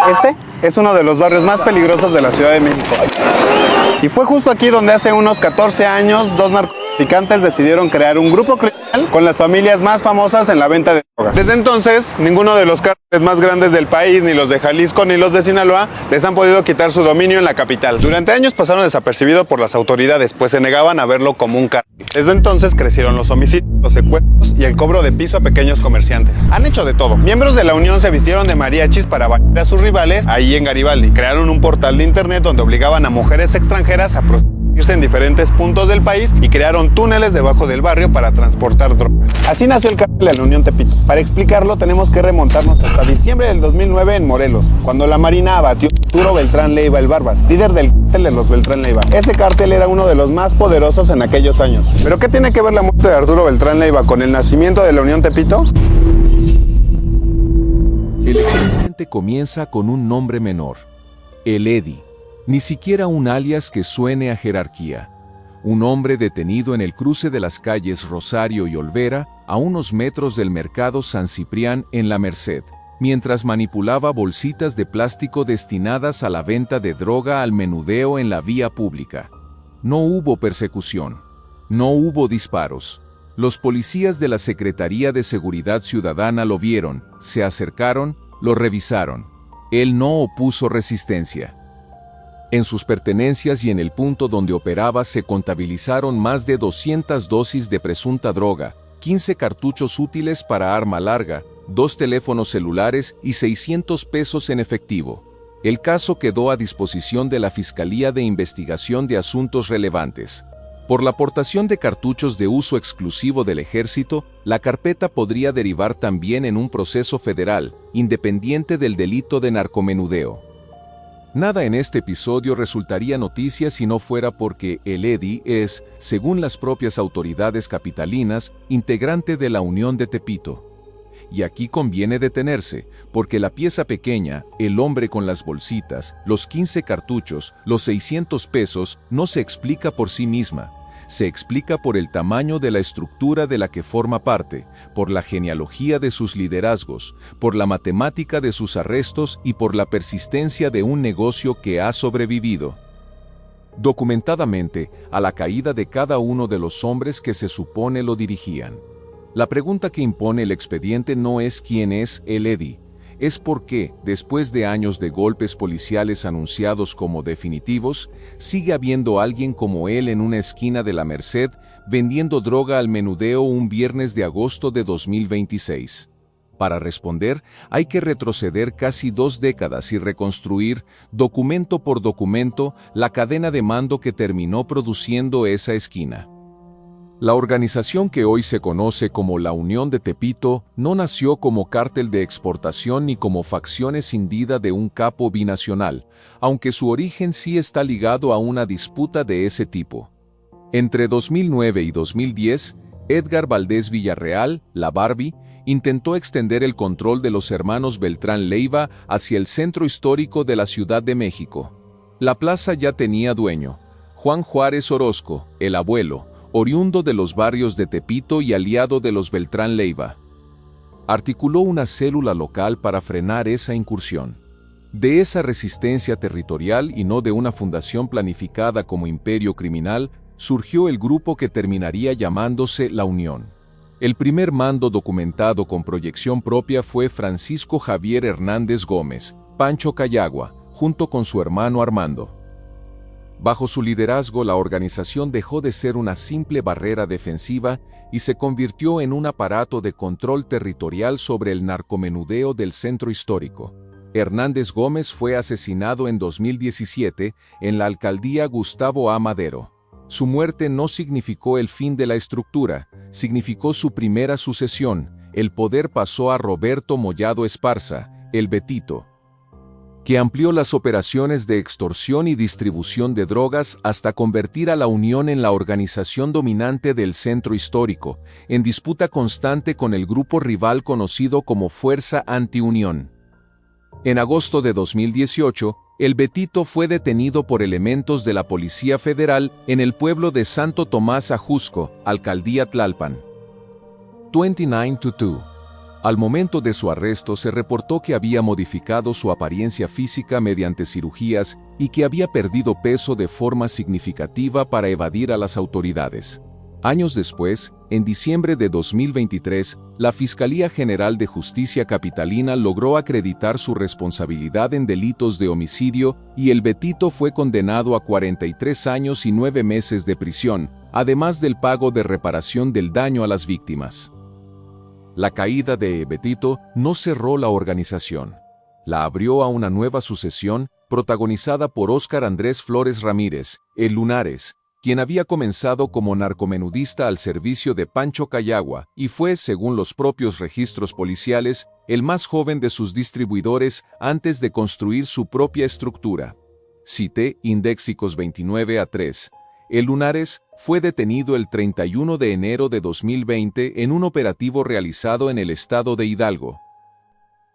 Este es uno de los barrios más peligrosos de la Ciudad de México. Y fue justo aquí donde hace unos 14 años dos narcotraficantes decidieron crear un grupo criminal con las familias más famosas en la venta de drogas. Desde entonces, ninguno de los cárteles más grandes del país, ni los de Jalisco ni los de Sinaloa, les han podido quitar su dominio en la capital. Durante años pasaron desapercibidos por las autoridades, pues se negaban a verlo como un cártel. Desde entonces crecieron los homicidios, los secuestros y el cobro de piso a pequeños comerciantes. Han hecho de todo. Miembros de la Unión se vistieron de mariachis para bailar a sus rivales ahí en Garibaldi. Crearon un portal de internet donde obligaban a mujeres extranjeras a prostituirse en diferentes puntos del país y crearon túneles debajo del barrio para transportar drogas. Así nació el cártel de la Unión Tepito. Para explicarlo tenemos que remontarnos hasta diciembre del 2009 en Morelos, cuando la Marina abatió a Arturo Beltrán Leiva el Barbas, líder del cártel de los Beltrán Leiva. Ese cártel era uno de los más poderosos en aquellos años. ¿Pero qué tiene que ver la muerte de Arturo Beltrán Leiva con el nacimiento de la Unión Tepito? El expediente comienza con un nombre menor, el Eddy, ni siquiera un alias que suene a jerarquía. Un hombre detenido en el cruce de las calles Rosario y Olvera, a unos metros del mercado San Ciprián en La Merced, mientras manipulaba bolsitas de plástico destinadas a la venta de droga al menudeo en la vía pública. No hubo persecución. No hubo disparos. Los policías de la Secretaría de Seguridad Ciudadana lo vieron, se acercaron, lo revisaron. Él no opuso resistencia. En sus pertenencias y en el punto donde operaba se contabilizaron más de 200 dosis de presunta droga, 15 cartuchos útiles para arma larga, 2 teléfonos celulares y 600 pesos en efectivo. El caso quedó a disposición de la Fiscalía de Investigación de Asuntos Relevantes. Por la aportación de cartuchos de uso exclusivo del Ejército, la carpeta podría derivar también en un proceso federal, independiente del delito de narcomenudeo. Nada en este episodio resultaría noticia si no fuera porque el Eddy es, según las propias autoridades capitalinas, integrante de la Unión de Tepito. Y aquí conviene detenerse, porque la pieza pequeña, el hombre con las bolsitas, los 15 cartuchos, los 600 pesos, no se explica por sí misma. Se explica por el tamaño de la estructura de la que forma parte, por la genealogía de sus liderazgos, por la matemática de sus arrestos y por la persistencia de un negocio que ha sobrevivido documentadamente a la caída de cada uno de los hombres que se supone lo dirigían. La pregunta que impone el expediente no es quién es el Eddy, es por qué, después de años de golpes policiales anunciados como definitivos, sigue habiendo alguien como él en una esquina de La Merced vendiendo droga al menudeo un viernes de agosto de 2026. Para responder, hay que retroceder casi 2 décadas y reconstruir, documento por documento, la cadena de mando que terminó produciendo esa esquina. La organización que hoy se conoce como la Unión de Tepito no nació como cártel de exportación ni como facción escindida de un capo binacional, aunque su origen sí está ligado a una disputa de ese tipo. Entre 2009 y 2010, Edgar Valdés Villarreal, la Barbie, intentó extender el control de los hermanos Beltrán Leiva hacia el centro histórico de la Ciudad de México. La plaza ya tenía dueño, Juan Juárez Orozco, el abuelo, oriundo de los barrios de Tepito y aliado de los Beltrán Leiva. Articuló una célula local para frenar esa incursión. De esa resistencia territorial y no de una fundación planificada como imperio criminal, surgió el grupo que terminaría llamándose La Unión. El primer mando documentado con proyección propia fue Francisco Javier Hernández Gómez, Pancho Cayagua, junto con su hermano Armando. Bajo su liderazgo, la organización dejó de ser una simple barrera defensiva y se convirtió en un aparato de control territorial sobre el narcomenudeo del centro histórico. Hernández Gómez fue asesinado en 2017 en la alcaldía Gustavo A. Madero. Su muerte no significó el fin de la estructura, significó su primera sucesión. El poder pasó a Roberto Mollado Esparza, el Betito, que amplió las operaciones de extorsión y distribución de drogas hasta convertir a la Unión en la organización dominante del centro histórico, en disputa constante con el grupo rival conocido como Fuerza Anti-Unión. En agosto de 2018, el Betito fue detenido por elementos de la Policía Federal en el pueblo de Santo Tomás Ajusco, Alcaldía Tlalpan. 29-2. Al momento de su arresto se reportó que había modificado su apariencia física mediante cirugías y que había perdido peso de forma significativa para evadir a las autoridades. Años después, en diciembre de 2023, la Fiscalía General de Justicia Capitalina logró acreditar su responsabilidad en delitos de homicidio y el Betito fue condenado a 43 años y 9 meses de prisión, además del pago de reparación del daño a las víctimas. La caída de Betito no cerró la organización. La abrió a una nueva sucesión protagonizada por Óscar Andrés Flores Ramírez, el Lunares, quien había comenzado como narcomenudista al servicio de Pancho Cayagua y fue, según los propios registros policiales, el más joven de sus distribuidores antes de construir su propia estructura. Cité Indéxicos 29-3. El Lunares fue detenido el 31 de enero de 2020 en un operativo realizado en el estado de Hidalgo.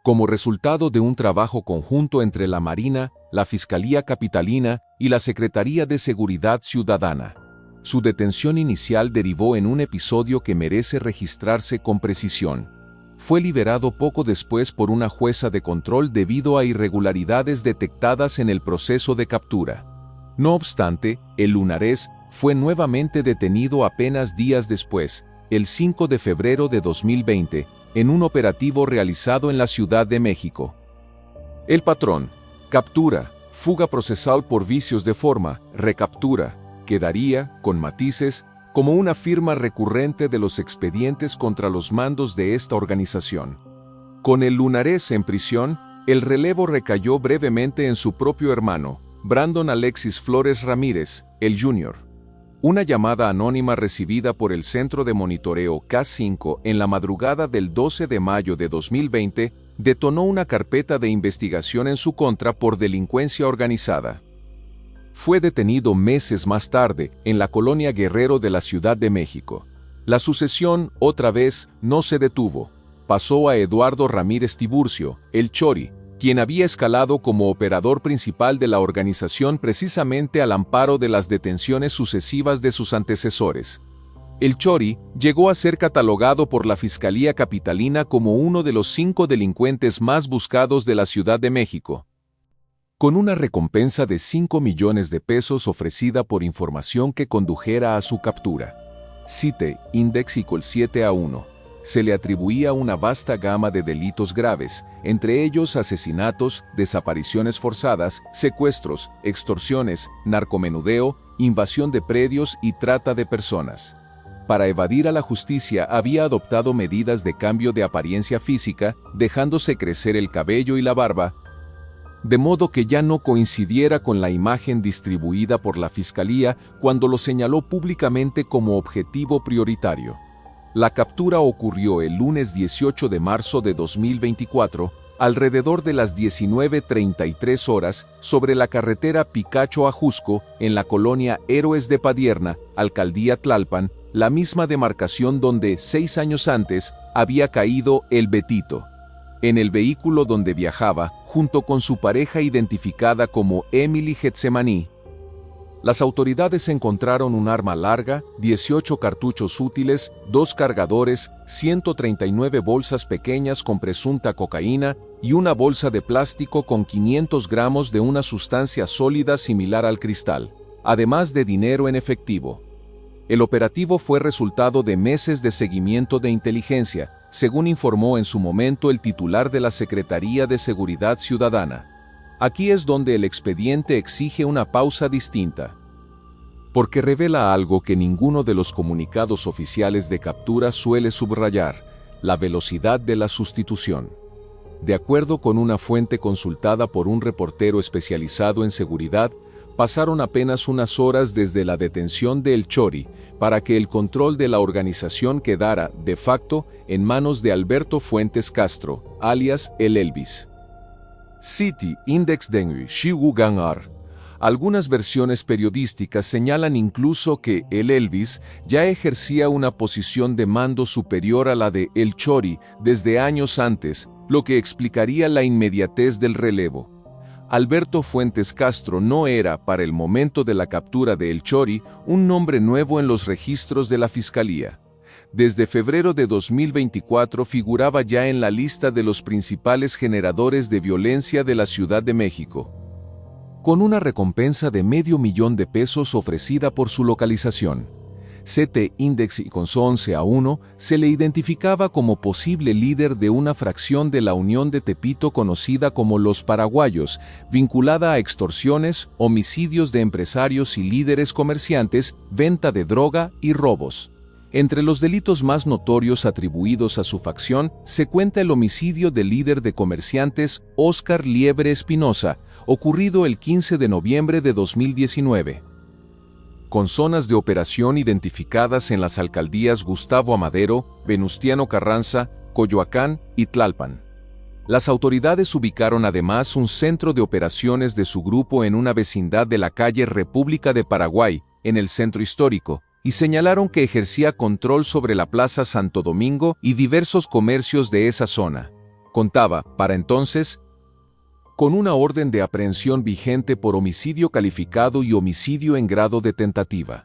Como resultado de un trabajo conjunto entre la Marina, la Fiscalía Capitalina y la Secretaría de Seguridad Ciudadana. Su detención inicial derivó en un episodio que merece registrarse con precisión. Fue liberado poco después por una jueza de control debido a irregularidades detectadas en el proceso de captura. No obstante, el Lunares fue nuevamente detenido apenas días después, el 5 de febrero de 2020, en un operativo realizado en la Ciudad de México. El patrón: captura, fuga procesal por vicios de forma, recaptura, quedaría, con matices, como una firma recurrente de los expedientes contra los mandos de esta organización. Con el Lunares en prisión, el relevo recayó brevemente en su propio hermano, Brandon Alexis Flores Ramírez, el Jr. Una llamada anónima recibida por el Centro de Monitoreo K5 en la madrugada del 12 de mayo de 2020 detonó una carpeta de investigación en su contra por delincuencia organizada. Fue detenido meses más tarde en la colonia Guerrero de la Ciudad de México. La sucesión, otra vez, no se detuvo. Pasó a Eduardo Ramírez Tiburcio, el Chori, quien había escalado como operador principal de la organización precisamente al amparo de las detenciones sucesivas de sus antecesores. El Chori llegó a ser catalogado por la Fiscalía Capitalina como uno de los 5 delincuentes más buscados de la Ciudad de México, con una recompensa de 5 millones de pesos ofrecida por información que condujera a su captura. Cite Indéxico 7-1. Se le atribuía una vasta gama de delitos graves, entre ellos asesinatos, desapariciones forzadas, secuestros, extorsiones, narcomenudeo, invasión de predios y trata de personas. Para evadir a la justicia había adoptado medidas de cambio de apariencia física, dejándose crecer el cabello y la barba, de modo que ya no coincidiera con la imagen distribuida por la Fiscalía cuando lo señaló públicamente como objetivo prioritario. La captura ocurrió el lunes 18 de marzo de 2024, alrededor de las 19:33 horas, sobre la carretera Picacho-Ajusco, en la colonia Héroes de Padierna, Alcaldía Tlalpan, la misma demarcación donde 6 años antes había caído el Betito. En el vehículo donde viajaba, junto con su pareja identificada como Emily Getsemaní. Las autoridades encontraron un arma larga, 18 cartuchos útiles, 2 cargadores, 139 bolsas pequeñas con presunta cocaína y una bolsa de plástico con 500 gramos de una sustancia sólida similar al cristal, además de dinero en efectivo. El operativo fue resultado de meses de seguimiento de inteligencia, según informó en su momento el titular de la Secretaría de Seguridad Ciudadana. Aquí es donde el expediente exige una pausa distinta, porque revela algo que ninguno de los comunicados oficiales de captura suele subrayar: la velocidad de la sustitución. De acuerdo con una fuente consultada por un reportero especializado en seguridad, pasaron apenas unas horas desde la detención de El Chori para que el control de la organización quedara, de facto, en manos de Alberto Fuentes Castro, alias El Elvis. City Index Dengue Shiwuganar. Algunas versiones periodísticas señalan incluso que El Elvis ya ejercía una posición de mando superior a la de El Chori desde años antes, lo que explicaría la inmediatez del relevo. Alberto Fuentes Castro no era, para el momento de la captura de El Chori, un nombre nuevo en los registros de la Fiscalía. desde febrero de 2024 figuraba ya en la lista de los principales generadores de violencia de la Ciudad de México, con una recompensa de $500,000 ofrecida por su localización. CT Index y con su 11-1 se le identificaba como posible líder de una fracción de la Unión de Tepito conocida como Los Paraguayos, vinculada a extorsiones, homicidios de empresarios y líderes comerciantes, venta de droga y robos. Entre los delitos más notorios atribuidos a su facción se cuenta el homicidio del líder de comerciantes Óscar Liebre Espinosa, ocurrido el 15 de noviembre de 2019. Con zonas de operación identificadas en las alcaldías Gustavo Amadero, Venustiano Carranza, Coyoacán y Tlalpan. Las autoridades ubicaron además un centro de operaciones de su grupo en una vecindad de la calle República de Paraguay, en el centro histórico, y señalaron que ejercía control sobre la Plaza Santo Domingo y diversos comercios de esa zona. Contaba, para entonces, con una orden de aprehensión vigente por homicidio calificado y homicidio en grado de tentativa.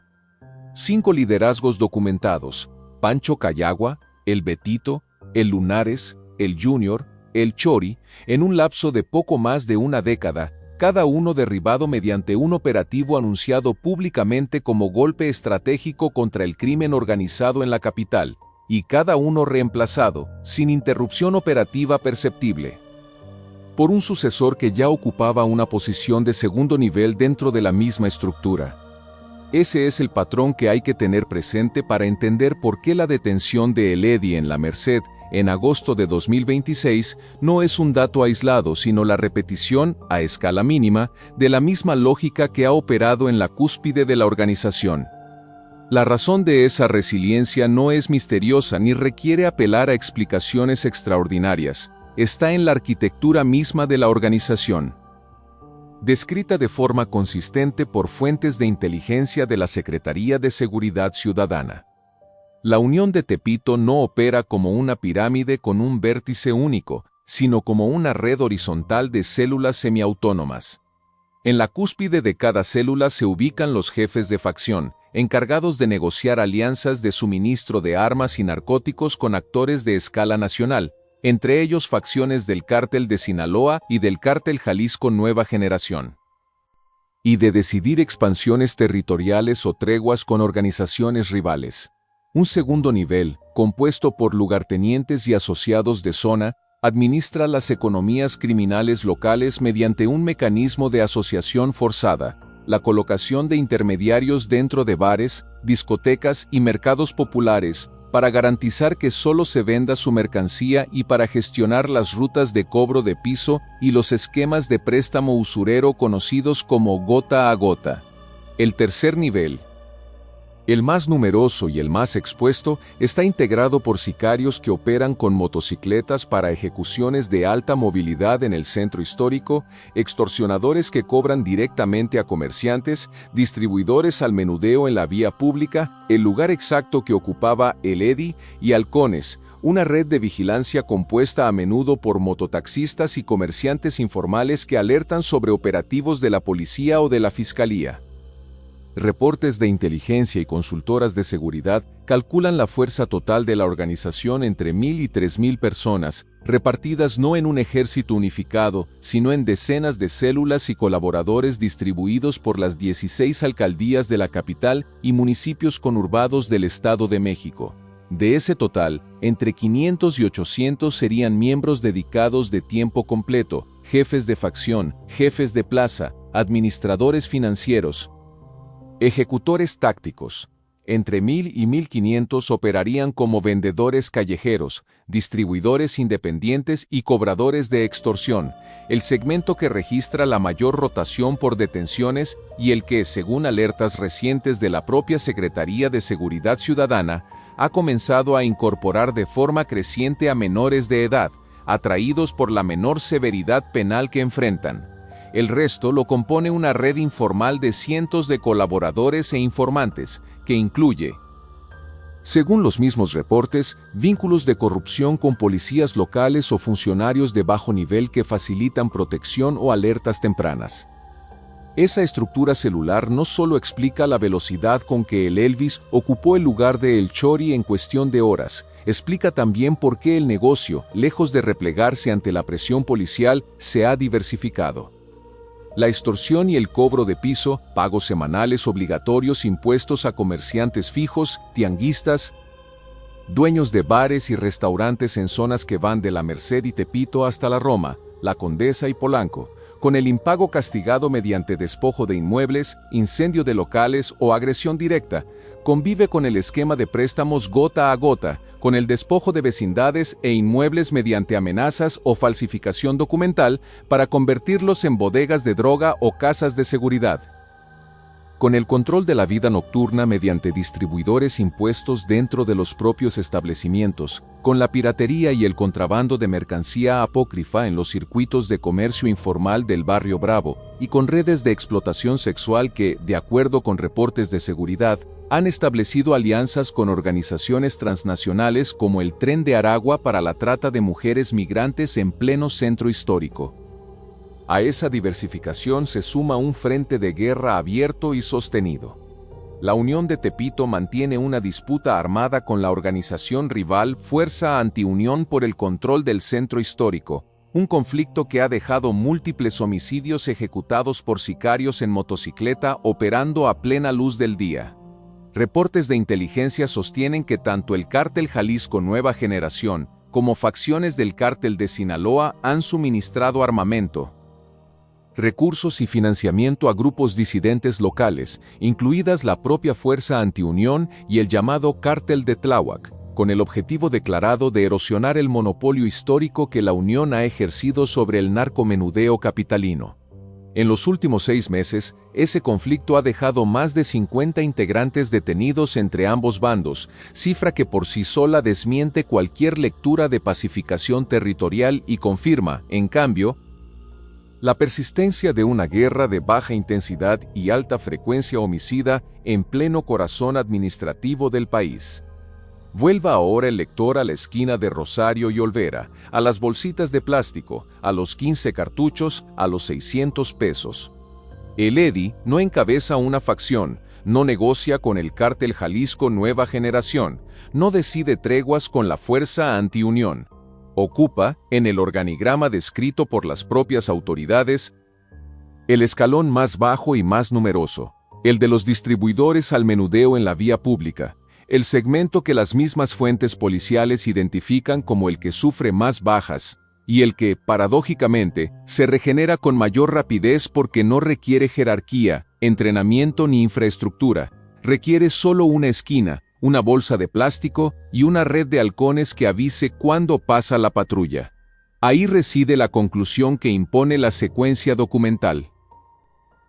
5 liderazgos documentados: Pancho Cayagua, el Betito, el Lunares, el Junior, el Chori, en un lapso de poco más de una década, cada uno derribado mediante un operativo anunciado públicamente como golpe estratégico contra el crimen organizado en la capital, y cada uno reemplazado, sin interrupción operativa perceptible, por un sucesor que ya ocupaba una posición de segundo nivel dentro de la misma estructura. Ese es el patrón que hay que tener presente para entender por qué la detención de El Eddy en la Merced, en agosto de 2026, no es un dato aislado, sino la repetición, a escala mínima, de la misma lógica que ha operado en la cúspide de la organización. La razón de esa resiliencia no es misteriosa ni requiere apelar a explicaciones extraordinarias. Está en la arquitectura misma de la organización, descrita de forma consistente por fuentes de inteligencia de la Secretaría de Seguridad Ciudadana. La Unión de Tepito no opera como una pirámide con un vértice único, sino como una red horizontal de células semiautónomas. En la cúspide de cada célula se ubican los jefes de facción, encargados de negociar alianzas de suministro de armas y narcóticos con actores de escala nacional, entre ellos facciones del Cártel de Sinaloa y del Cártel Jalisco Nueva Generación, y de decidir expansiones territoriales o treguas con organizaciones rivales. Un segundo nivel, compuesto por lugartenientes y asociados de zona, administra las economías criminales locales mediante un mecanismo de asociación forzada, la colocación de intermediarios dentro de bares, discotecas y mercados populares, para garantizar que solo se venda su mercancía y para gestionar las rutas de cobro de piso y los esquemas de préstamo usurero conocidos como gota a gota. El tercer nivel, el más numeroso y el más expuesto, está integrado por sicarios que operan con motocicletas para ejecuciones de alta movilidad en el centro histórico, extorsionadores que cobran directamente a comerciantes, distribuidores al menudeo en la vía pública, el lugar exacto que ocupaba El Eddy, y halcones, una red de vigilancia compuesta a menudo por mototaxistas y comerciantes informales que alertan sobre operativos de la policía o de la fiscalía. Reportes de inteligencia y consultoras de seguridad calculan la fuerza total de la organización entre 1,000 y 3,000 personas, repartidas no en un ejército unificado, sino en decenas de células y colaboradores distribuidos por las 16 alcaldías de la capital y municipios conurbados del Estado de México. De ese total, entre 500 y 800 serían miembros dedicados de tiempo completo, jefes de facción, jefes de plaza, administradores financieros, ejecutores tácticos. Entre 1,000 y 1,500 operarían como vendedores callejeros, distribuidores independientes y cobradores de extorsión, el segmento que registra la mayor rotación por detenciones y el que, según alertas recientes de la propia Secretaría de Seguridad Ciudadana, ha comenzado a incorporar de forma creciente a menores de edad, atraídos por la menor severidad penal que enfrentan. El resto lo compone una red informal de cientos de colaboradores e informantes, que incluye, según los mismos reportes, vínculos de corrupción con policías locales o funcionarios de bajo nivel que facilitan protección o alertas tempranas. Esa estructura celular no solo explica la velocidad con que el Elvis ocupó el lugar de El Chori en cuestión de horas, explica también por qué el negocio, lejos de replegarse ante la presión policial, se ha diversificado. La extorsión y el cobro de piso, pagos semanales obligatorios impuestos a comerciantes fijos, tianguistas, dueños de bares y restaurantes en zonas que van de la Merced y Tepito hasta la Roma, la Condesa y Polanco, con el impago castigado mediante despojo de inmuebles, incendio de locales o agresión directa, convive con el esquema de préstamos gota a gota, con el despojo de vecindades e inmuebles mediante amenazas o falsificación documental para convertirlos en bodegas de droga o casas de seguridad. Con el control de la vida nocturna mediante distribuidores impuestos dentro de los propios establecimientos, con la piratería y el contrabando de mercancía apócrifa en los circuitos de comercio informal del barrio Bravo, y con redes de explotación sexual que, de acuerdo con reportes de seguridad, han establecido alianzas con organizaciones transnacionales como el Tren de Aragua para la trata de mujeres migrantes en pleno centro histórico. A esa diversificación se suma un frente de guerra abierto y sostenido. La Unión de Tepito mantiene una disputa armada con la organización rival Fuerza Antiunión por el control del centro histórico, un conflicto que ha dejado múltiples homicidios ejecutados por sicarios en motocicleta operando a plena luz del día. Reportes de inteligencia sostienen que tanto el Cártel Jalisco Nueva Generación como facciones del Cártel de Sinaloa han suministrado armamento, recursos y financiamiento a grupos disidentes locales, incluidas la propia Fuerza Antiunión y el llamado Cártel de Tláhuac, con el objetivo declarado de erosionar el monopolio histórico que la Unión ha ejercido sobre el narcomenudeo capitalino. En los últimos 6 meses, ese conflicto ha dejado más de 50 integrantes detenidos entre ambos bandos, cifra que por sí sola desmiente cualquier lectura de pacificación territorial y confirma, en cambio, la persistencia de una guerra de baja intensidad y alta frecuencia homicida en pleno corazón administrativo del país. Vuelva ahora el lector a la esquina de Rosario y Olvera, a las bolsitas de plástico, a los 15 cartuchos, a los 600 pesos. El EDI no encabeza una facción, no negocia con el Cártel Jalisco Nueva Generación, no decide treguas con la Fuerza Antiunión. Ocupa, en el organigrama descrito por las propias autoridades, el escalón más bajo y más numeroso, el de los distribuidores al menudeo en la vía pública, el segmento que las mismas fuentes policiales identifican como el que sufre más bajas, y el que, paradójicamente, se regenera con mayor rapidez porque no requiere jerarquía, entrenamiento ni infraestructura, requiere solo una esquina, una bolsa de plástico y una red de halcones que avise cuándo pasa la patrulla. Ahí reside la conclusión que impone la secuencia documental.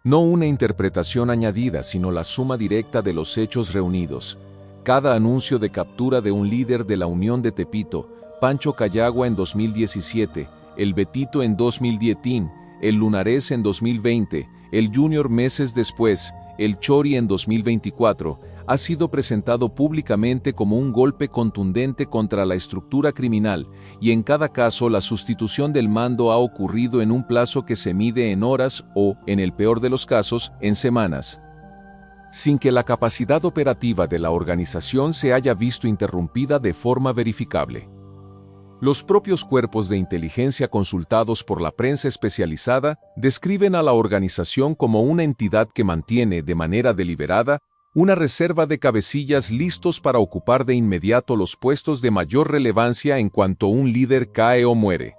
No una interpretación añadida, sino la suma directa de los hechos reunidos. Cada anuncio de captura de un líder de la Unión de Tepito, Pancho Cayagua en 2017, el Betito en 2010, el Lunarés en 2020, el Junior meses después, el Chori en 2024, ha sido presentado públicamente como un golpe contundente contra la estructura criminal, y en cada caso la sustitución del mando ha ocurrido en un plazo que se mide en horas o, en el peor de los casos, en semanas, sin que la capacidad operativa de la organización se haya visto interrumpida de forma verificable. Los propios cuerpos de inteligencia consultados por la prensa especializada describen a la organización como una entidad que mantiene de manera deliberada una reserva de cabecillas listos para ocupar de inmediato los puestos de mayor relevancia en cuanto un líder cae o muere.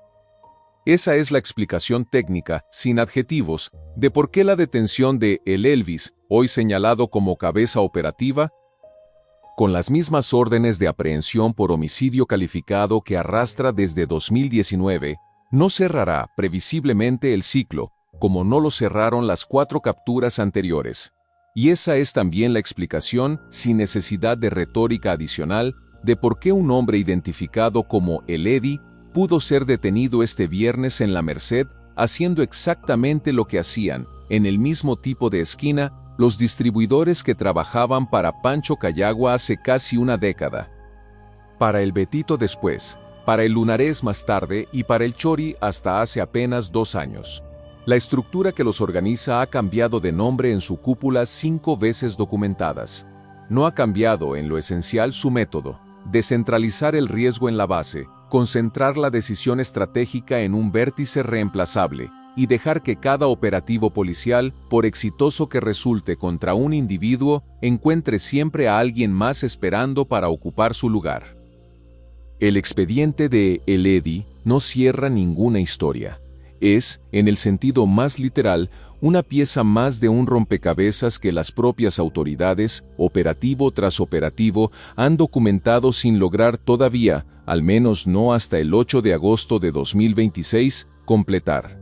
Esa es la explicación técnica, sin adjetivos, de por qué la detención de El Elvis, hoy señalado como cabeza operativa, con las mismas órdenes de aprehensión por homicidio calificado que arrastra desde 2019, no cerrará previsiblemente el ciclo, como no lo cerraron las 4 capturas anteriores. Y esa es también la explicación, sin necesidad de retórica adicional, de por qué un hombre identificado como el Eddy pudo ser detenido este viernes en la Merced, haciendo exactamente lo que hacían, en el mismo tipo de esquina, los distribuidores que trabajaban para Pancho Cayagua hace casi una década. Para el Betito después, para el Lunarés más tarde y para el Chori hasta hace apenas 2 años. La estructura que los organiza ha cambiado de nombre en su cúpula 5 veces documentadas. No ha cambiado en lo esencial su método: descentralizar el riesgo en la base, concentrar la decisión estratégica en un vértice reemplazable y dejar que cada operativo policial, por exitoso que resulte contra un individuo, encuentre siempre a alguien más esperando para ocupar su lugar. El expediente de El Eddy no cierra ninguna historia. Es, en el sentido más literal, una pieza más de un rompecabezas que las propias autoridades, operativo tras operativo, han documentado sin lograr todavía, al menos no hasta el 8 de agosto de 2026, completar.